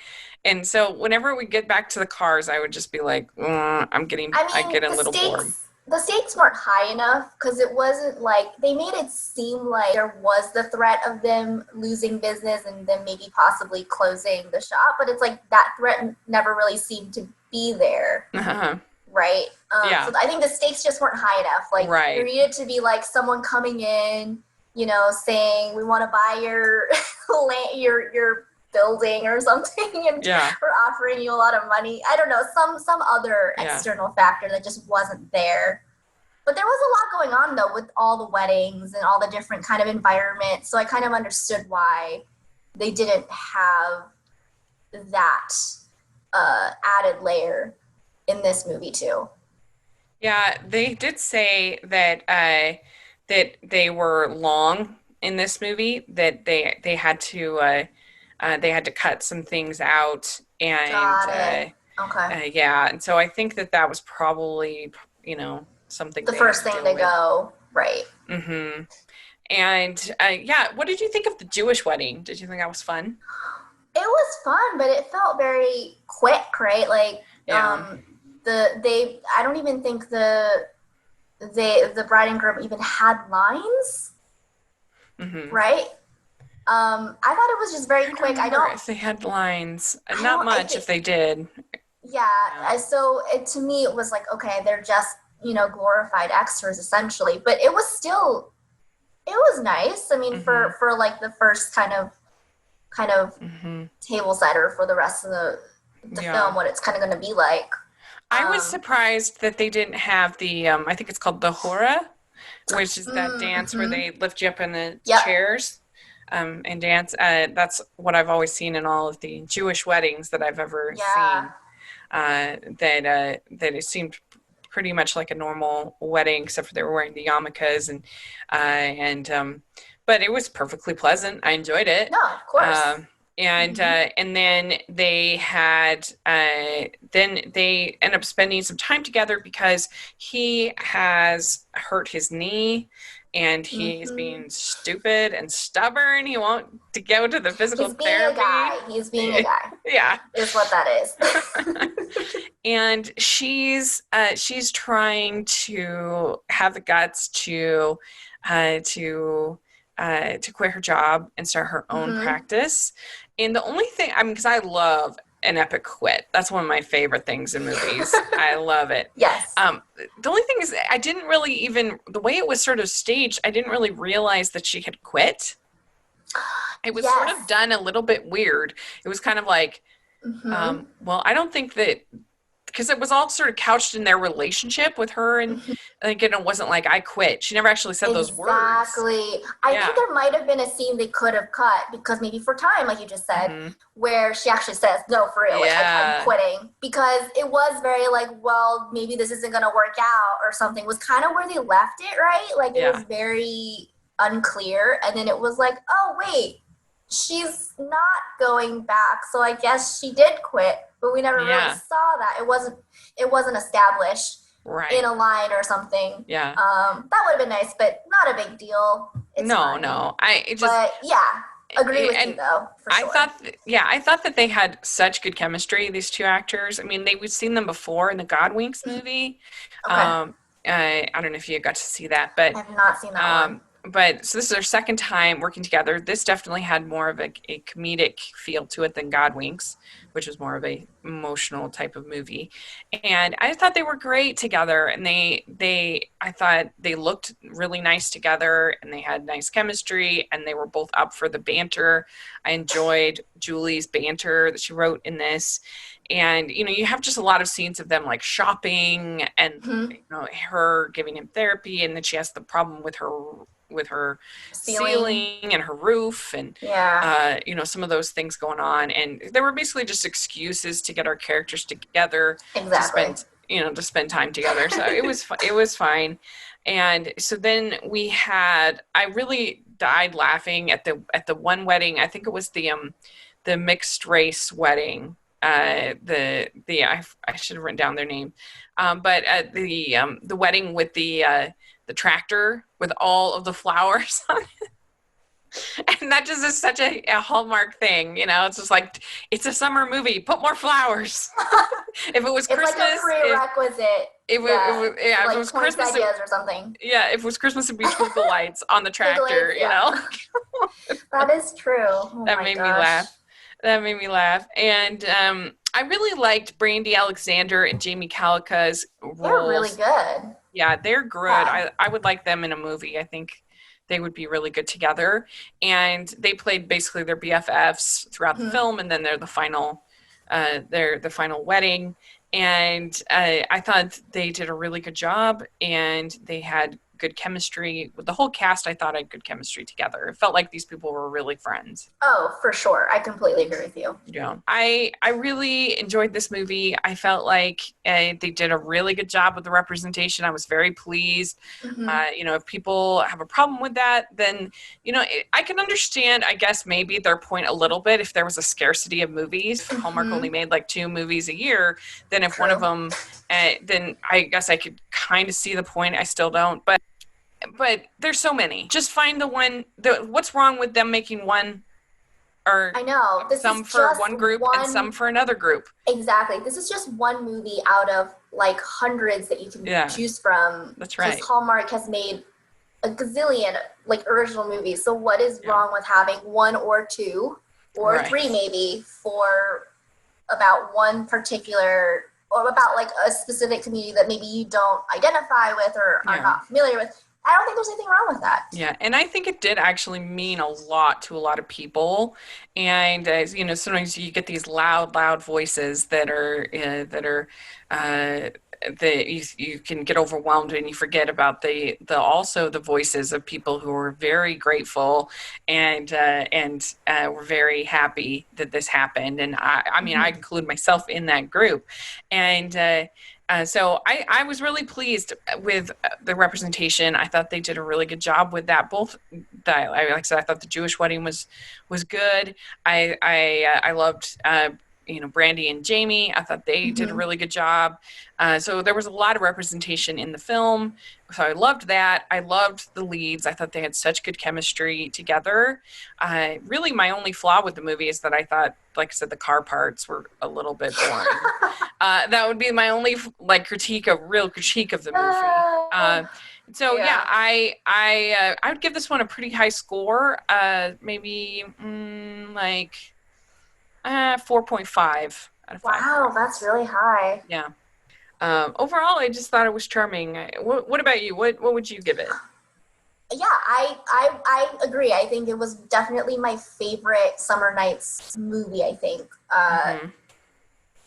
so whenever we get back to the cars, I would just be like, I get a little bored. The stakes weren't high enough because it wasn't like, they made it seem like there was the threat of them losing business and then maybe possibly closing the shop, but it's like that threat never really seemed to be there. Uh-huh. Right? So I think the stakes just weren't high enough. Like, there needed to be like someone coming in, saying, we want to buy your your building or something, and we're offering you a lot of money. I don't know, some other external factor that just wasn't there. But there was a lot going on though with all the weddings and all the different kind of environments. So I kind of understood why they didn't have that added layer in this movie too. Yeah, they did say that that they were long in this movie, that they had to cut some things out, and and so I think that was probably something. The first thing to go, right? Mm-hmm. And what did you think of the Jewish wedding? Did you think that was fun? It was fun, but it felt very quick, right? Like, I don't even think the bride and groom even had lines, right? I thought it was just very quick. I don't know if they had lines. Not much if they did. Yeah. So to me, it was like, okay, they're just, glorified extras essentially. But it was nice. I mean, for like the first kind of table setter for the rest of the film, what it's kind of going to be like. I was surprised that they didn't have the, I think it's called the hora, which is that dance where they lift you up in the chairs. And dance. That's what I've always seen in all of the Jewish weddings that I've ever seen. That it seemed pretty much like a normal wedding, except for they were wearing the yarmulkes, but it was perfectly pleasant. I enjoyed it. No, of course. And then they had then they end up spending some time together because he has hurt his knee. And he's being stupid and stubborn. He won't go to the physical therapy. He's being a guy. Yeah, is what that is. And she's trying to have the guts to quit her job and start her own practice. And the only thing, because I love an epic quit. That's one of my favorite things in movies. I love it. Yes. The only thing is, I didn't really the way it was sort of staged, I didn't really realize that she had quit. It was sort of done a little bit weird. It was kind of like, well, I don't think that, because it was all sort of couched in their relationship with her, and again, it wasn't like, I quit. She never actually said those words. Exactly. I think there might have been a scene they could have cut, because maybe for time, like you just said, where she actually says, no, for real, like, I'm quitting. Because it was very like, well, maybe this isn't going to work out or something. It was kind of where they left it, right? Like, it was very unclear. And then it was like, oh, wait, she's not going back. So I guess she did quit. But we never really saw that. It wasn't established in a line or something. Yeah. That would have been nice, but not a big deal. It's fine. No. Agree with you though. For sure. I thought that they had such good chemistry, these two actors. I mean, we've seen them before in the Godwinks movie. Okay. I don't know if you got to see that, but I have not seen that one. But so this is their second time working together. This definitely had more of a comedic feel to it than Godwinks, which was more of a emotional type of movie. And I thought they were great together, and I thought they looked really nice together, and they had nice chemistry, and they were both up for the banter. I enjoyed Julie's banter that she wrote in this. And, you have just a lot of scenes of them like shopping and, her giving him therapy. And then she has the problem with her ceiling and her roof and, some of those things going on. And they were basically just excuses to get our characters together to spend time together. So it was fine. And so then I really died laughing at the one wedding. I think it was the mixed race wedding. I should have written down their name, but at the wedding with the tractor with all of the flowers on it. And that just is such a Hallmark thing, it's just like, it's a summer movie, put more flowers. If it was Christmas, it's like a prerequisite. If it was Christmas ideas or something. Yeah, if it was Christmas, it'd be twinkle lights on the tractor, That is true. Oh that made me laugh. That made me laugh. And I really liked Brandy Alexander and Jamie Calica's roles. They're really good. Yeah, they're good. Yeah. I would like them in a movie. I think they would be really good together. And they played basically their BFFs throughout the film, and then they're the final wedding. And I thought they did a really good job, and they had good chemistry. With the whole cast, I thought I had good chemistry together. It felt like these people were really friends. Oh, for sure. I completely agree with you. Yeah. I really enjoyed this movie. I felt like they did a really good job with the representation. I was very pleased. If people have a problem with that, then, I can understand, I guess, maybe their point a little bit if there was a scarcity of movies. Hallmark only made like 2 movies a year. Then if one of them, then I guess I could kind of see the point. I still don't. But there's so many. Just find the one. What's wrong with them making one? Or I know. Some for one group and some for another group. Exactly. This is just one movie out of like hundreds that you can choose from. That's right. Because Hallmark has made a gazillion like original movies. So what is wrong with having 1 or 2 or 3 maybe for about one particular, or about like a specific community that maybe you don't identify with or are not familiar with? I don't think there's anything wrong with that. Yeah, and I think it did actually mean a lot to a lot of people. And sometimes you get these loud voices that you can get overwhelmed and you forget about also the voices of people who are very grateful and were very happy that this happened. And I mean, I include myself in that group. And so I was really pleased with the representation. I thought they did a really good job with that. Like I said, I thought the Jewish wedding was good. I loved Brandy and Jamie. I thought they did a really good job. So there was a lot of representation in the film. So I loved that. I loved the leads. I thought they had such good chemistry together. Really, my only flaw with the movie is that I thought, like I said, the car parts were a little bit boring. That would be my only critique of the movie. I would give this one a pretty high score. Maybe 4.5 out of 5. Wow, that's really high. Yeah. Overall, I just thought it was charming. What about you? What would you give it? Yeah, I agree. I think it was definitely my favorite Summer Nights movie, I think,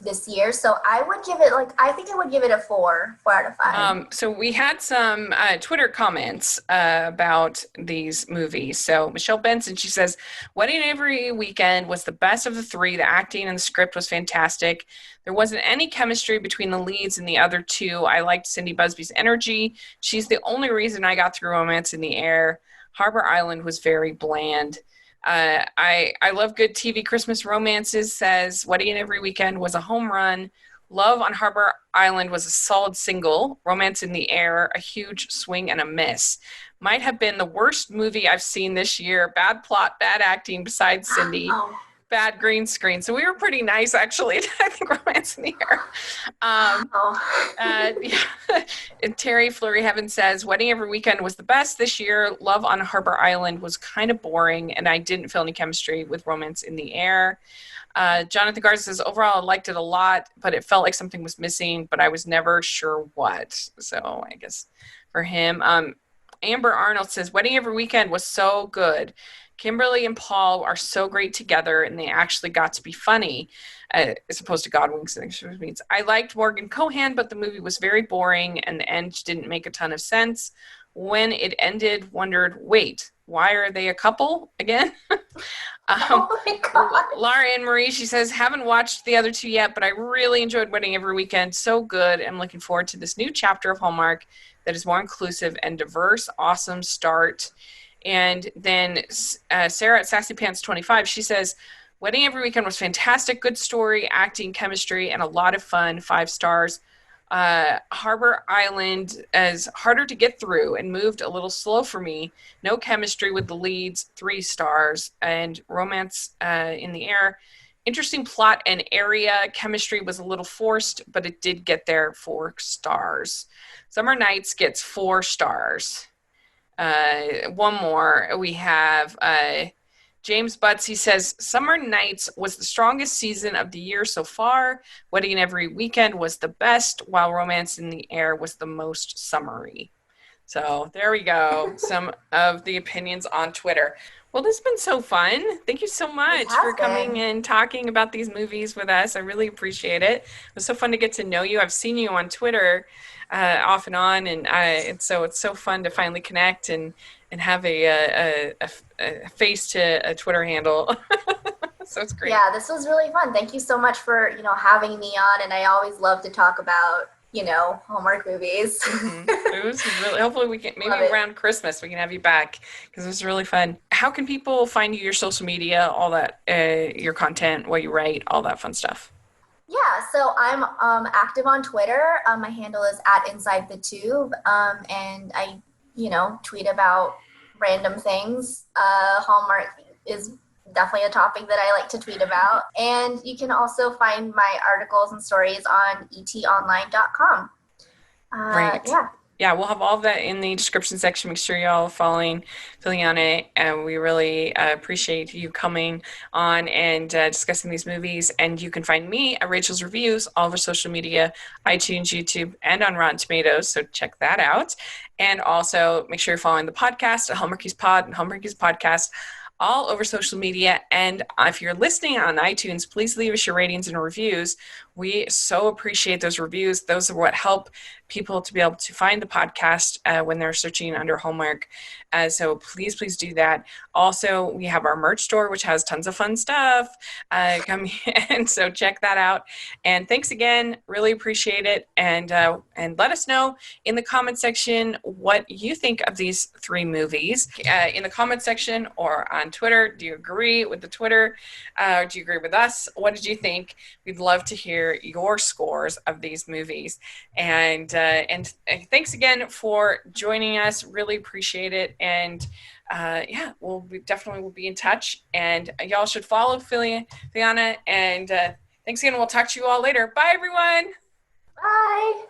this year. So I would give it I think I would give it a 4 out of 5. So we had some Twitter comments about these movies. So Michelle Benson, she says, Wedding Every Weekend was the best of the 3. The acting and the script was fantastic. There wasn't any chemistry between the leads and the other 2. I liked Cindy Busby's energy. She's the only reason I got through Romance in the Air. Harbor Island was very bland. I love good TV Christmas romances, says Wedding Every Weekend was a home run. Love on Harbor Island was a solid single. Romance in the Air, a huge swing and a miss. Might have been the worst movie I've seen this year. Bad plot, bad acting besides Cindy. Bad green screen. So we were pretty nice, actually. I think Romance in the Air. And Terry Flurry Heaven says, Wedding Every Weekend was the best this year. Love on Harbor Island was kind of boring, and I didn't feel any chemistry with Romance in the Air. Jonathan Garza says, overall, I liked it a lot, but it felt like something was missing, but I was never sure what. So I guess for him. Amber Arnold says, Wedding Every Weekend was so good. Kimberly and Paul are so great together, and they actually got to be funny, as opposed to Godwin's. I liked Morgan Cohan, but the movie was very boring, and the end didn't make a ton of sense. When it ended, wondered, wait, why are they a couple again? Oh my God. Laura Ann Marie, she says, haven't watched the other 2 yet, but I really enjoyed Wedding Every Weekend. So good. I'm looking forward to this new chapter of Hallmark that is more inclusive and diverse. Awesome start. And then Sarah at Sassy Pants 25, she says, Wedding Every Weekend was fantastic. Good story, acting, chemistry, and a lot of fun. 5 stars. Harbor Island is harder to get through and moved a little slow for me. No chemistry with the leads. 3 stars. And Romance in the Air. Interesting plot and area. Chemistry was a little forced, but it did get there. 4 stars. Summer Nights gets 4 stars. One more. We have James Butts. He says, Summer Nights was the strongest season of the year so far. Wedding Every Weekend was the best, while Romance in the Air was the most summery. So there we go. Some of the opinions on Twitter. Well, this has been so fun. Thank you so much for coming and talking about these movies with us. I really appreciate it. It was so fun to get to know you. I've seen you on Twitter off and on, and it's so fun to finally connect and have a face to a Twitter handle. So it's great. Yeah, this was really fun. Thank you so much for, having me on. And I always love to talk about, Hallmark movies. Mm-hmm. It was really, hopefully we can, maybe around Christmas, we can have you back because it was really fun. How can people find you, your social media, all that, your content, what you write, all that fun stuff? Yeah, so I'm active on Twitter. My handle is @InsideTheTube. And I, tweet about random things. Hallmark is definitely a topic that I like to tweet about. And you can also find my articles and stories on etonline.com. Right. Yeah, we'll have all of that in the description section. Make sure y'all are following Philiana, and we really appreciate you coming on and discussing these movies. And you can find me at Rachel's Reviews, all over social media, iTunes, YouTube, and on Rotten Tomatoes, so check that out. And also make sure you're following the podcast at Hallmarkies Pod and Hallmarkies Podcast, all over social media. And if you're listening on iTunes, please leave us your ratings and reviews. We so appreciate those reviews. Those are what help people to be able to find the podcast when they're searching under Hallmark. So please do that. Also, we have our merch store, which has tons of fun stuff coming in. So check that out. And thanks again. Really appreciate it. And let us know in the comment section what you think of these 3 movies in the comment section or on Twitter. Do you agree with the Twitter? Do you agree with us? What did you think? We'd love to hear your scores of these movies. And thanks again for joining us. Really appreciate it. And we definitely will be in touch. And y'all should follow Philiana. And thanks again. We'll talk to you all later. Bye, everyone. Bye.